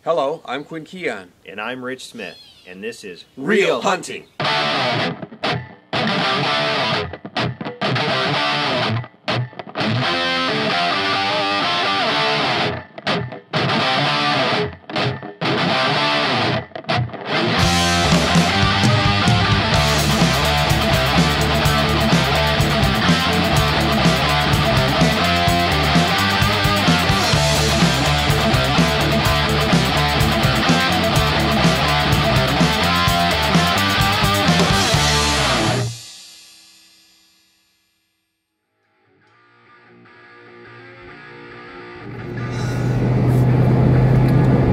Hello, I'm Quinn Keon. And I'm Rich Smith, and this is Real Hunting.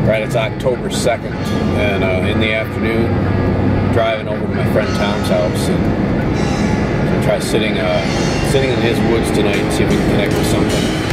Right, it's October 2nd, and in the afternoon, driving over to my friend Tom's house, and I'll try sitting in his woods tonight and see if we can connect with something.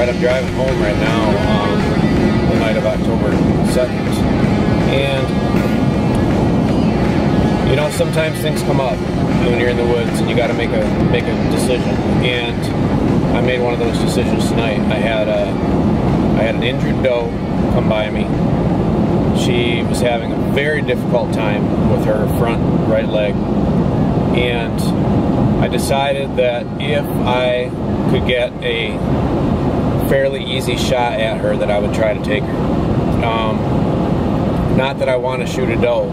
I'm driving home right now, the night of October 2nd, and you know, sometimes things come up when you're in the woods and you got to make a decision, and I made one of those decisions tonight. I had an injured doe come by me. She was having a very difficult time with her front right leg, and I decided that if I could get a fairly easy shot at her, that I would try to take her. Not that I want to shoot a doe,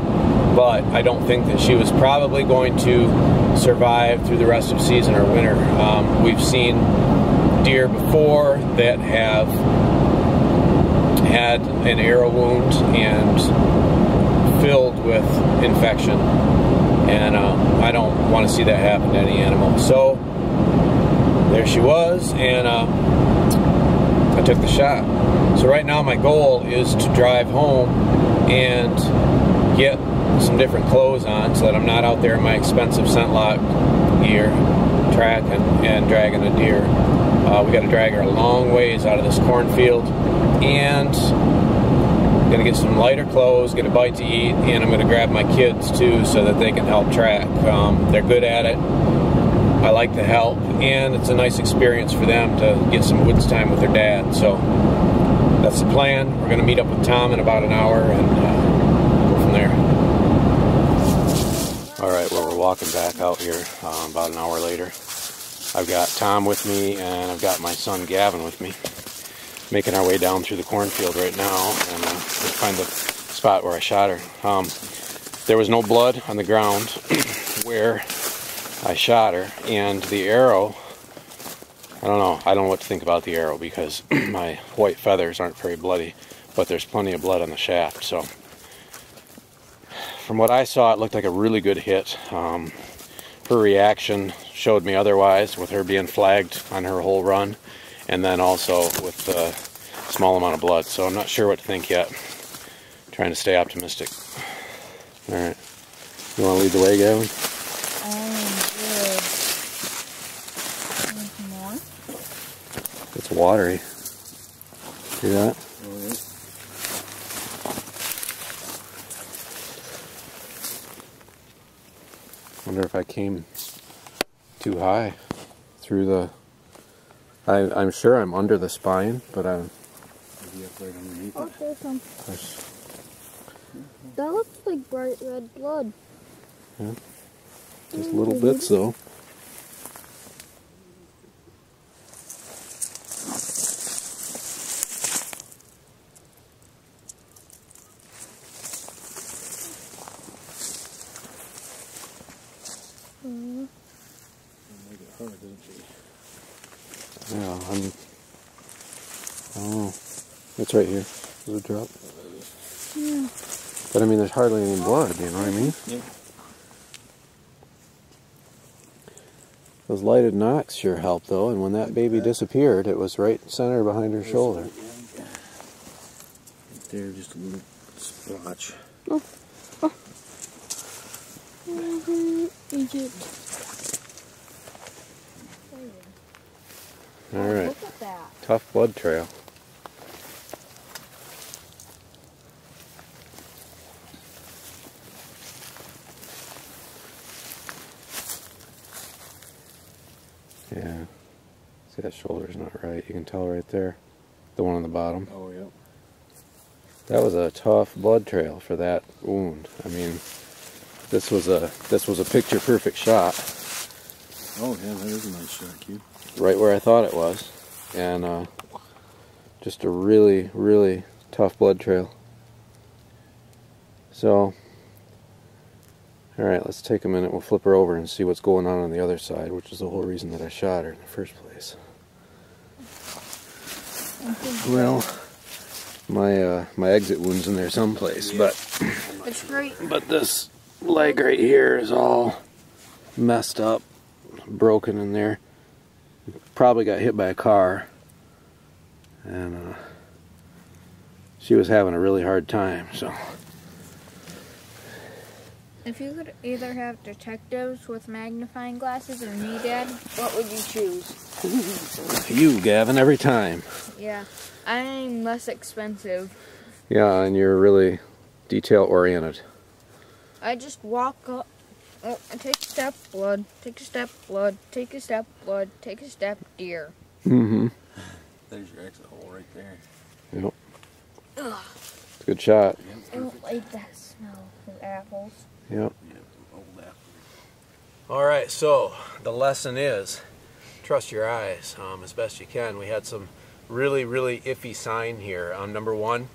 but I don't think that she was probably going to survive through the rest of season or winter. We've seen deer before that have had an arrow wound and filled with infection, and I don't want to see that happen to any animal. So there she was, and I took the shot. So right now my goal is to drive home and get some different clothes on so that I'm not out there in my expensive scent lock gear tracking and dragging a deer. We got to drag her a long ways out of this cornfield, and I'm going to get some lighter clothes, get a bite to eat, and I'm going to grab my kids too so that they can help track. They're good at it. I like to help, and it's a nice experience for them to get some woods time with their dad. So that's the plan. We're going to meet up with Tom in about an hour and go from there. Alright, well, we're walking back out here about an hour later. I've got Tom with me, and I've got my son Gavin with me. Making our way down through the cornfield right now, and we'll find the spot where I shot her. There was no blood on the ground where I shot her, and the arrow I don't know. I don't know what to think about the arrow because my white feathers aren't very bloody, but there's plenty of blood on the shaft. So from what I saw, it looked like a really good hit. Her reaction showed me otherwise, with her being flagged on her whole run, and then also with the small amount of blood. So I'm not sure what to think yet. Trying to stay optimistic. All right. You want to lead the way, Gavin? Good. Anything more? It's watery. See that? Oh, yeah. Wonder if I came too high through the... I'm sure I'm under the spine, but I'm... Maybe up right underneath Oh, it. there's some. there's- That looks like bright red blood. Yeah. Just little bits though. Make it hard, doesn't she? Yeah, oh, it's right here. There's a drop. Yeah. But I mean, there's hardly any blood, you know what I mean? Yeah. Those lighted knocks sure helped though, and when that baby disappeared, it was right center behind her shoulder. Right there, just a little splotch. Egypt. Alright, Look at that. tough blood trail. Yeah, see that shoulder's not right, you can tell right there. The one on the bottom. Oh, yeah. That was a tough blood trail for that wound. I mean, this was a picture perfect shot. Oh, yeah, that is a nice shot, Q. Right where I thought it was, and just a really, really tough blood trail. So, alright, let's take a minute, we'll flip her over and see what's going on the other side, which is the whole reason that I shot her in the first place. Well, my exit wound's in there someplace, but It's great. this leg right here is all messed up, broken in there. Probably got hit by a car, and she was having a really hard time. So, If you could either have detectives with magnifying glasses or me, Dad, what would you choose? you, Gavin, every time. Yeah, I'm less expensive. Yeah, and you're really detail oriented. I just walk up. Oh, I take a step, blood. Take a step, blood. Take a step, blood. Take a step, deer. Mm-hmm. There's your exit hole right there. Yep. Ugh. It's a good shot. Yeah, I don't like that smell of apples. Yep. yeah, old apple. All right, so the lesson is trust your eyes as best you can. We had some really, really iffy sign here. Number one,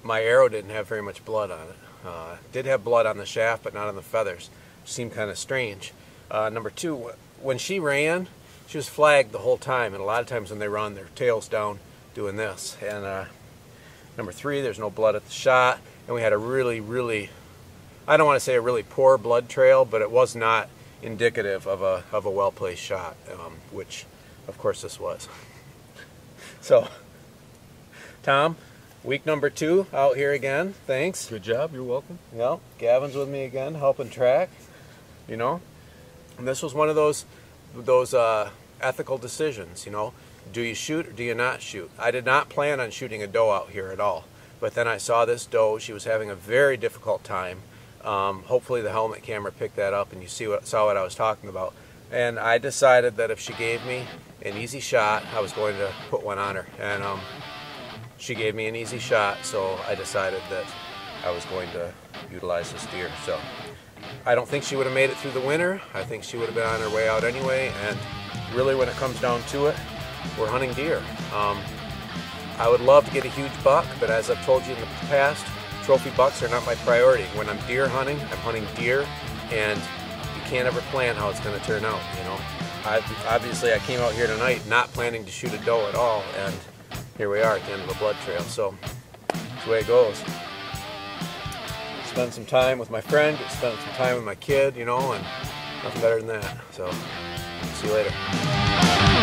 my arrow didn't have very much blood on it. Did have blood on the shaft, but not on the feathers, which seemed kind of strange. Number two, when she ran, she was flagged the whole time, and a lot of times when they run, their tail's down doing this. And number three, there's no blood at the shot, and we had a really, really, I don't want to say a really poor blood trail, but it was not indicative of a well-placed shot, which, of course, this was. So, Tom, week number 2 out here again. Thanks. Good job, you're welcome. Yep, Gavin's with me again, helping track. You know, and this was one of those ethical decisions. You know, do you shoot or do you not shoot? I did not plan on shooting a doe out here at all, but then I saw this doe. She was having a very difficult time. Hopefully the helmet camera picked that up and you saw what I was talking about. And I decided that if she gave me an easy shot, I was going to put one on her. And she gave me an easy shot, so I decided that I was going to utilize this deer. So I don't think she would have made it through the winter. I think she would have been on her way out anyway. And really, when it comes down to it, we're hunting deer. I would love to get a huge buck, but as I've told you in the past, trophy bucks are not my priority. When I'm deer hunting, I'm hunting deer, and you can't ever plan how it's going to turn out, you know. Obviously I came out here tonight not planning to shoot a doe at all, and here we are at the end of a blood trail. So that's the way it goes. Spend some time with my friend, spend some time with my kid, you know, and nothing better than that. So see you later.